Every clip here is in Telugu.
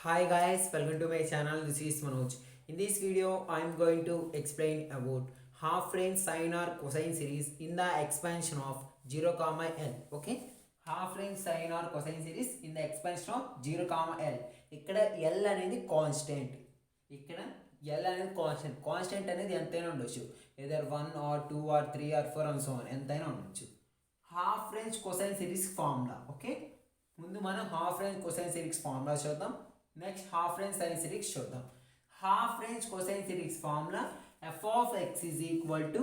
Hi guys, welcome to my channel. This is Manoj. In this video, I am going to explain about half range sine or cosine series in the expansion of 0, L. Okay, half range sine or cosine series in the expansion of 0, L. ఇక్కడ L అనేది కాన్స్టెంట్. ఇక్కడ L అనేది కాన్స్టెంట్. కాన్స్టెంట్ అనేది ఎంతైనా ఉండొచ్చు. Either 1 or 2 or 3 or 4 and so on ఎంతైనా ఉండొచ్చు. Half range cosine series formula. Okay, ముందు మనం half range cosine series formula చూద్దాం. Next half range sine series చూద్దాం. Half range cosine series formula f of x is equal to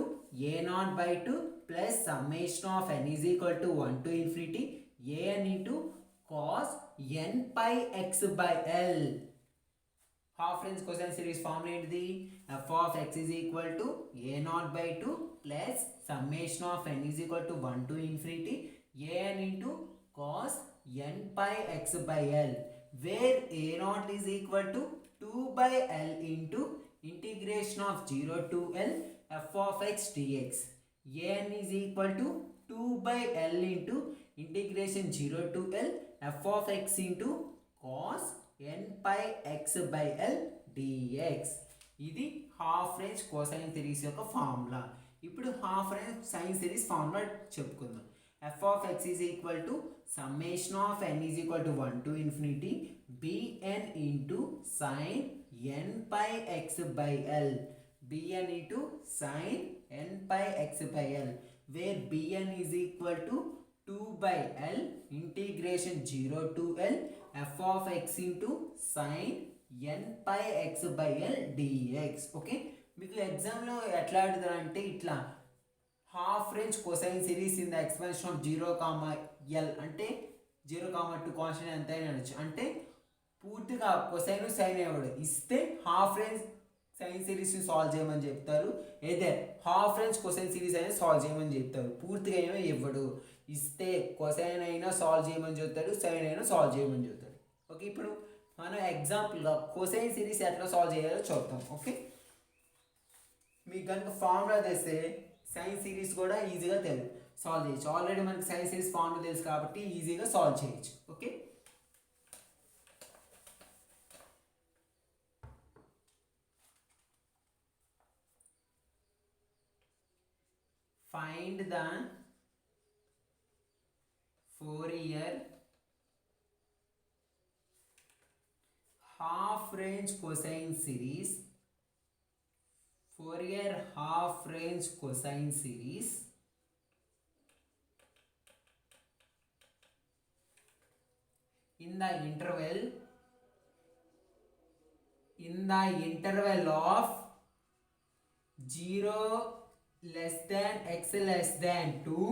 a0 by 2 plus summation of n is equal to 1 to infinity an into cos n pi x by l. Half range cosine series formula ఏంటిది? f of x is equal to a0 by 2 plus summation of n is equal to 1 to infinity an into cos n pi x by l, where a0 is equal to 2 by l into integration of 0 to l f of x dx. an is equal to 2 by l into integration 0 to l f of x into cos n pi x by l dx. ఇది హాఫ్ రేంజ్ కోసైన్ సిరీస్ యొక్క ఫార్ములా. ఇప్పుడు half range sine series formula చెప్పుకుందాం. f of x is equal to summation of n is equal to 1 to infinity bn into sin n pi x by l. bn into sin n pi x by l, where bn is equal to 2 by l integration 0 to l f of x into sin n pi x by l dx. Okay, మీకు ఎగ్జామ్లో ఎట్లా అడుగుతారంటే ఇట్లా half range cosine series in the expansion of 0, L అంటే 0, 2 కాన్స్టెంట్ ఎంత అయినా అనొచ్చు. అంటే పూర్తిగా కొసైన్ సైన్ ఇవ్వడు, ఇస్తే హాఫ్ రేంజ్ సైన్ సిరీస్ని సాల్వ్ చేయమని చెప్తారు. ఏదే హాఫ్ రేంజ్ కొసైన్ సిరీస్ అయినా సాల్వ్ చేయమని చెప్తారు. పూర్తిగా ఏమో ఇవ్వడు, ఇస్తే కొసైన్ అయినా సాల్వ్ చేయమని చెప్తాడు, సైన్ అయినా సాల్వ్ చేయమని చెప్తాడు. ఓకే, ఇప్పుడు మనం ఎగ్జాంపుల్గా కొసైన్ సిరీస్ ఎట్లా సాల్వ్ చేయాలో చూద్దాం. ఓకే, మీకు కనుక ఫార్ములా తెస్తే సైన్ సిరీస్ కూడా ఈజీగా సాల్వ్ చేయొచ్చు. ఆల్రెడీ మనకి సైన్ సిరీస్ ఫార్ములా తెలుసు కాబట్టి ఈజీగా సాల్వ్ చేయొచ్చు. Okay, find the Fourier half range cosine series. Fourier half range cosine series in the interval of 0 less than x less than 2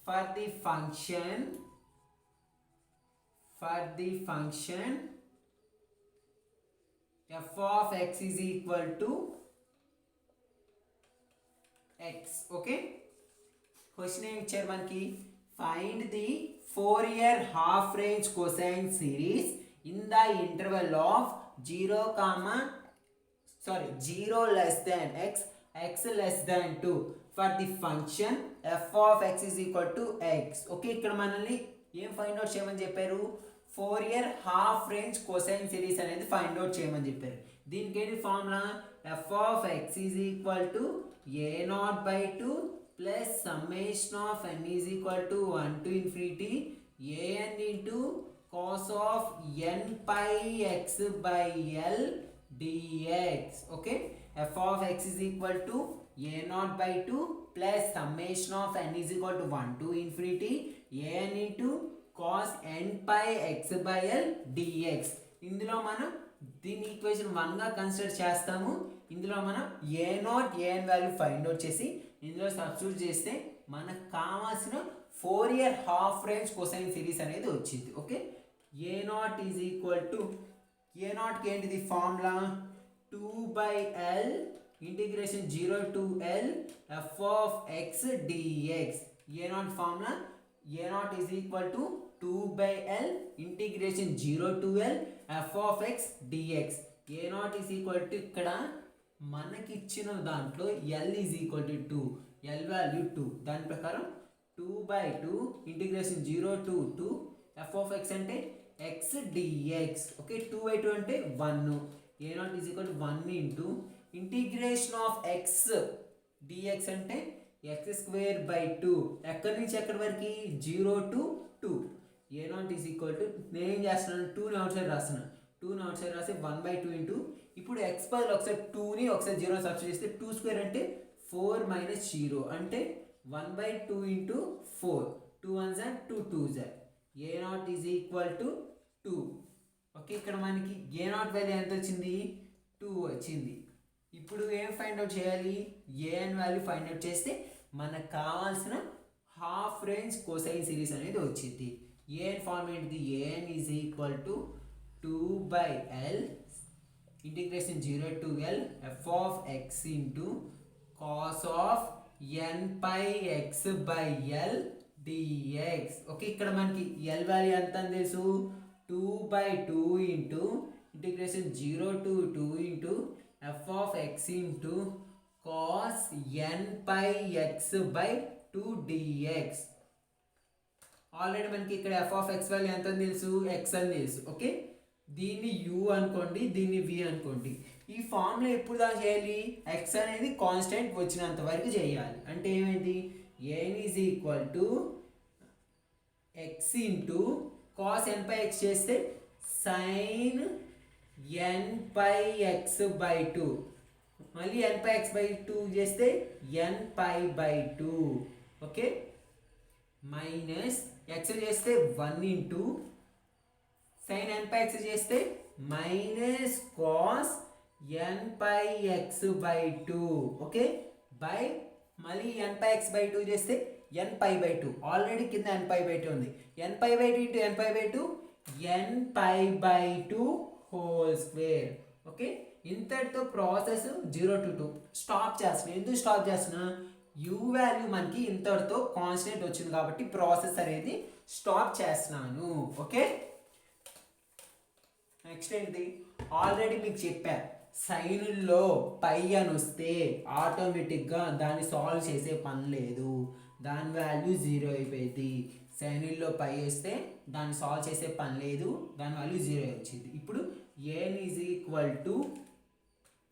for the function f of x is equal to x. Okay, question ఏమి ఇచ్చారు మనకి? Find the Fourier half range cosine series in the interval of 0 less than x, x less than 2 for the function f of x is equal to x. Okay, ఇక్కడ మనల్ని ఏం ఫైండ్ అవుట్ చేయమని చెప్పారు? Fourier half range cosine series అనేది ఫైండ్ అవుట్ చేయమని చెప్పారు. దీనికి ఏంటి formula? f of x is equal to a0 by 2 plus summation of n is equal to 1 to infinity an into cos of n pi x by l dx. Okay, f of x is equal to a0 by 2 plus summation of n is equal to 1 to infinity an into cos n pi x by l dx. ఇందులో మనం దీని ఈక్వేషన్ 1గా కన్సిడర్ చేస్తాము. ఇందులో మనం a0 an value find out చేసి ఇందులో సబ్స్టిట్యూట్ చేస్తే మనకు కావాల్సిన Fourier half range cosine series అనేది వచ్చింది. Okay, a0 is equal to a0కి ఏంటిది formula? 2 by l integration 0 to l f of x dx. a0 formula a0 is equal to 2 by l integration 0 to l f of x dx. a0 is equal to ఇక్కడ మనకి ఇచ్చిన దాంట్లో l is equal to 2, l value 2, దాని ప్రకారం 2 by 2 integration 0 to 2 f of x అంటే x dx. ఓకే, 2/2 అంటే 1. a0 is equal to 1 into integration of x dx అంటే x²/2. ఎక్కడి నుంచి ఎక్కడి వరకు 0 to 2. a0 is equal to నేనేం చేస్తున్నాను 2ని అవుట్ సైడ్ రాస్తున్నాను. 2ని అవుట్ సైడ్ రాసి 1/2 ఇంటూ ఇప్పుడు x బదులు ఒకసారి 2ని ఒకసారి 0 సబ్స్టిట్యూట్ చేస్తే 2² అంటే 4 - 0 అంటే 1/2 into 4. 2 1s are 2 2s are. a0 is equal to 2. Okay, ఇక్కడ మనకి a0 వాల్యూ ఎంత వచ్చింది 2 వచ్చింది. ఇప్పుడు ఏం ఫైండ్ అవుట్ చేయాలి an వాల్యూ ఫైండ్ అవుట్ చేస్తే మనకు కావాల్సిన హాఫ్ రేంజ్ కొసైన్ సిరీస్ అనేది వచ్చింది. an ఫార్మ్ ఏంటిది an is equal to 2/L integration 0 to L f of x into cos of n pi x by L dx. Okay, ఇక్కడ మనకి L వాల్యూ ఎంత అని తెలుసు 2/2 into integration 0 to 2 into f of x into cos n pi x by 2 dx. Already మనకి ఇక్కడ f of x వాల్యూ ఎంత అని తెలుసు x అని తెలుసు. ఓకే, దీన్ని u అనుకోండి, దీన్ని v అనుకోండి. ఈ ఫార్ములా ఎప్పుడు దాకా చేయాలి x అనేది కాన్స్టెంట్ వచ్చినంత వరకు చేయాలి. అంటే ఏమైంది n is equal to x into cos n pi x చేస్తే sine n pi x by 2, మళ్ళీ n పై x బై 2 చేస్తే n pi by 2. Okay, minus x చేస్తే 1 into sine n pi x చేస్తే minus cos n pi x by 2. Okay, by మళ్ళీ n పై x బై 2 చేస్తే n పై బై 2. ఆల్రెడీ కింద n పై బై 2 ఉంది. n pi by 2 into n pi by 2 n pi by 2 whole square. Okay, ఇంతటితో ప్రాసెస్ 0 to 2 స్టాప్ చేస్తున్నా. ఎందుకు స్టాప్ చేస్తున్నా u వాల్యూ మనకి ఇంతటితో కాన్స్టెంట్ వచ్చింది కాబట్టి ప్రాసెస్ అనేది స్టాప్ చేస్తున్నాను. ఓకే, నెక్స్ట్ ఏంటి ఆల్రెడీ మీకు చెప్పా సైన్లో పై అని వస్తే ఆటోమేటిక్గా దాన్ని సాల్వ్ చేసే పని లేదు, దాని వాల్యూ 0 అయిపోయింది. సైన్లో పై వస్తే దాన్ని సాల్వ్ చేసే పని లేదు, దాని వాల్యూ 0 వచ్చింది. ఇప్పుడు n is equal to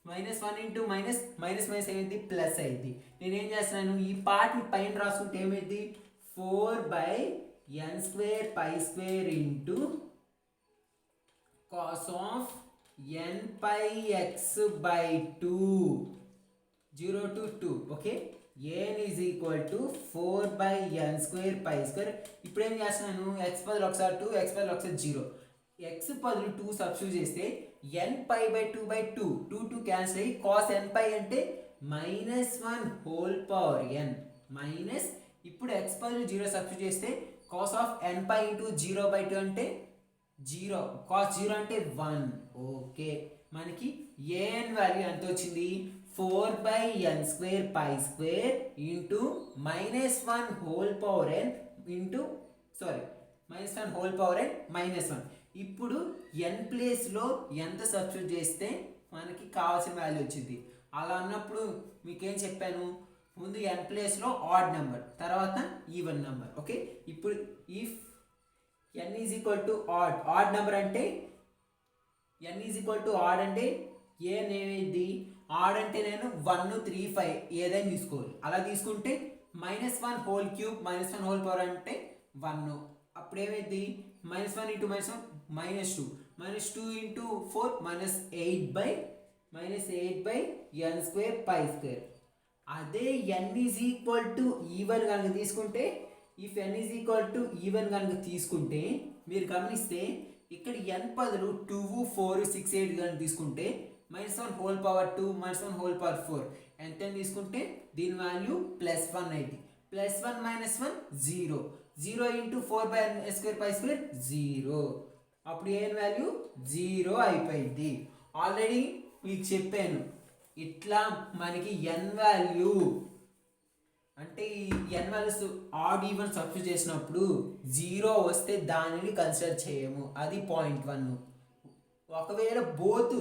-1 into minus minus అయింది ప్లస్ అయింది. నేనేం చేస్తున్నాను ఈ పార్ట్ని పైన రాసుకుంటే ఏమైంది 4/n² π² into cos of n pi x by 2 0 to 2. Okay, n is equal to 4/n² π². ఇప్పుడు ఏం చేస్తున్నాను x బదులు ఒకసారి 2, x బదులు ఒకసారి 0, x బదులు 2 సబ్స్టిట్యూట్ చేస్తే n పై బై 2/2 2 2 క్యాన్సిల్ అయ్యి cos n పై అంటే -1 హోల్ పవర్ n మైనస్ ఇప్పుడు x బదులు 0 సబ్స్టిట్యూట్ చేస్తే cos of n pi into 0/2 అంటే 0, cos 0 అంటే 1. ఓకే, మనకి an వాల్యూ ఎంత వచ్చింది 4/n² π² into -1 whole power n into -1 whole power n -1. ఇప్పుడు n ప్లేస్లో ఎంత సబ్స్టిట్యూట్ చేస్తే మనకి కావాల్సిన వాల్యూ వచ్చింది. అలా అన్నప్పుడు మీకేం చెప్పాను ముందు n ప్లేస్లో ఆడ్ నెంబర్ తర్వాత ఈవెన్ నెంబర్. ఓకే, ఇప్పుడు if n is equal to odd number అంటే n is equal to odd అంటే ఏమైంది ఆడ్ అంటే నేను 1 3 5 ఏదైనా తీసుకోవాలి. అలా తీసుకుంటే -1 హోల్ క్యూబ్ -1 హోల్ పవర్ అంటే 1. అప్పుడు ఏమైంది -1 ఇంటూ -1 -2 -2 ఇంటూ 4 -8/n² π². అదే n is equal to even కనుక తీసుకుంటే if n is equal to even కనుక తీసుకుంటే మీరు గమనిస్తే ఇక్కడ n బదులు 2 4 6 8 కనుక తీసుకుంటే -1 హోల్ పవర్ 2 -1 హోల్ పవర్ 4 ఎంత తీసుకుంటే దీని వాల్యూ +1 అయింది. +1 -1 0 0 ఇంటూ 4/n² π² 0. అప్పుడు ఏం వాల్యూ 0 అయిపోయింది. ఆల్రెడీ మీకు చెప్పాను ఇట్లా మనకి n వాల్యూ అంటే ఈ n values odd even substitute చేసినప్పుడు 0 వస్తే దానిని కన్సిడర్ చేయము, అది పాయింట్ 1. ఒకవేళ బోత్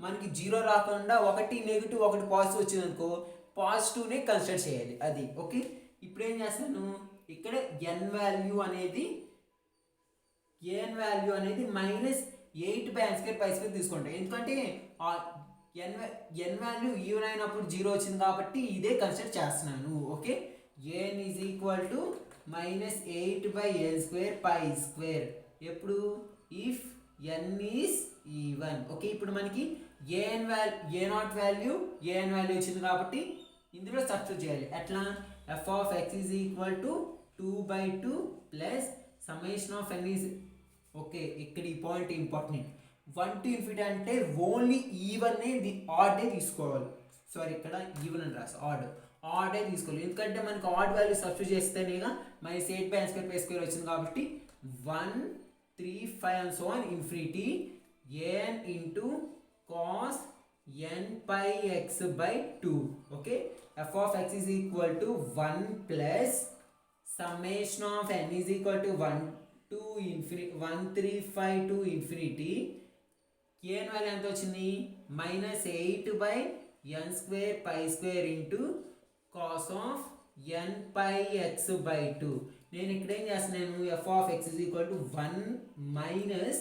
మనకి 0 రాకుండా ఒకటి నెగిటివ్ ఒకటి పాజిటివ్ వచ్చింది అనుకో పాజిటివ్నే కన్సిడర్ చేయాలి అది. ఓకే, ఇప్పుడు ఏం చేస్తాను ఇక్కడ n వాల్యూ అనేది ఏఎన్ వాల్యూ అనేది -8/n² తీసుకుంటాం. ఎందుకంటే ఎన్ వాల్యూ ఈవెన్ అయినప్పుడు 0 వచ్చింది కాబట్టి ఇదే కన్సిడర్ చేస్తున్నాను. Okay, A N is equal to -8/n² ఎప్పుడు if N is even. Okay, ఇప్పుడు మనకి ఏఎన్ వాల్యూ వచ్చింది కాబట్టి ఇందులో సబ్స్టిట్యూట్ చేయాలి. ఎట్లా? f of x is equal to 2/2 plus summation of n is. Okay, ఇక్కడ ఈ పాయింట్ ఇంపార్టెంట్. 1 to infinity అంటే ఓన్లీ ఈవెన్ ఆడే తీసుకోవాలి. సారీ, ఇక్కడ ఈవెన్ అని రాసి ఆడే తీసుకోవాలి. ఎందుకంటే మనకి ఆడ్ వాల్యూ సబ్స్టిట్యూట్ చేస్తేనేగా -8/n² వచ్చింది కాబట్టి 1 3 5 and so on infinity an into cos n/x/2. okay, f of x is equal to 1 plus summation of n is equal to 1 to infinity 135 to infinity. an value ఎంత వచ్చింది? -8/n² into cos of n/x/2. నేను ఇక్కడ ఏం చేస్తున్నాను? f of x is equal to 1 minus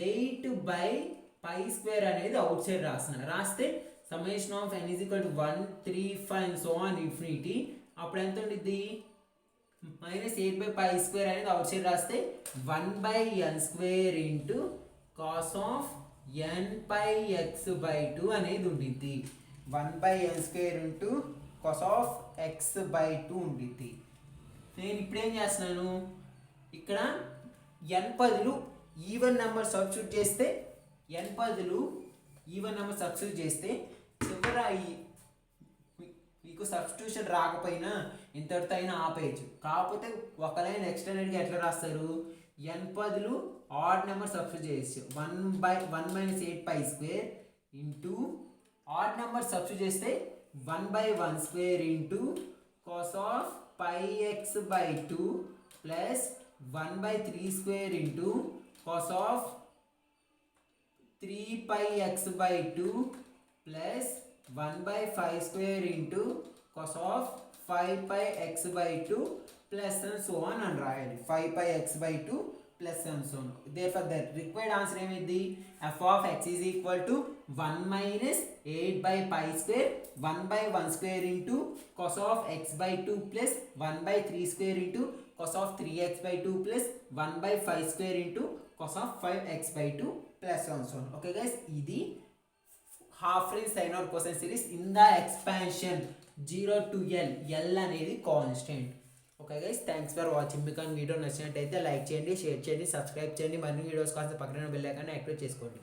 8/π² అనేది అవుట్ సైడ్ రాస్తున్నాను. రాస్తే summation of n is equal to 1 3 5 and so on infinity. అప్పుడు ఎంత ఉంటుంది? -8/π² అనేది అవుట్ సైడ్ రాస్తే 1/n² into cos of n/x/2 అనేది ఉంటుంది. 1/n² into cos of x/2 ఉంటుంది. నేను ఇప్పుడు ఏం చేస్తున్నాను? ఇక్కడ n బదులు ఈవెన్ నెంబర్ సబ్స్టిట్యూట్ చేస్తే చివర మీకు సబ్స్టిట్యూషన్ రాకపోయినా ఇంతటితో అయినా ఆపేయచ్చు. కాకపోతే ఒక లైన్ ఎక్స్టెండెడ్గా ఎట్లా రాస్తారు? n బదులు ఆడ్ నెంబర్ సబ్స్టిట్యూట్ చేయొచ్చు. 1 8/² ఇంటూ ఆడ్ నెంబర్ సబ్స్టిట్యూట్ చేస్తే 1/1² into cos of πx/2 plus 1/3² into cos of 3πx/2 plus 1/5² into cos of 5πx/2 plus and so on అని రాయాలి. 5πx/2 plus and so on. Therefore the required answer ఏమైంది? f of x is equal to 1 minus 8/π² 1/1² into cos of x/2 plus 1/3² into cos of 3x/2 plus 1/5² into cos of 5x/2 plus and so on. Okay guys, ఇది half range sine or cosine series in the expansion 0 to l అనేది constant. Okay guys, thanks for watching. మీకు వీడియో నచ్చినట్టయితే లైక్ చేయండి, షేర్ చేయండి, సబ్స్క్రైబ్ చేయండి. మరిన్ని వీడియోస్ కోసం పక్కన బెల్ ఐకాన్ యాక్టివేట్ చేసుకోండి.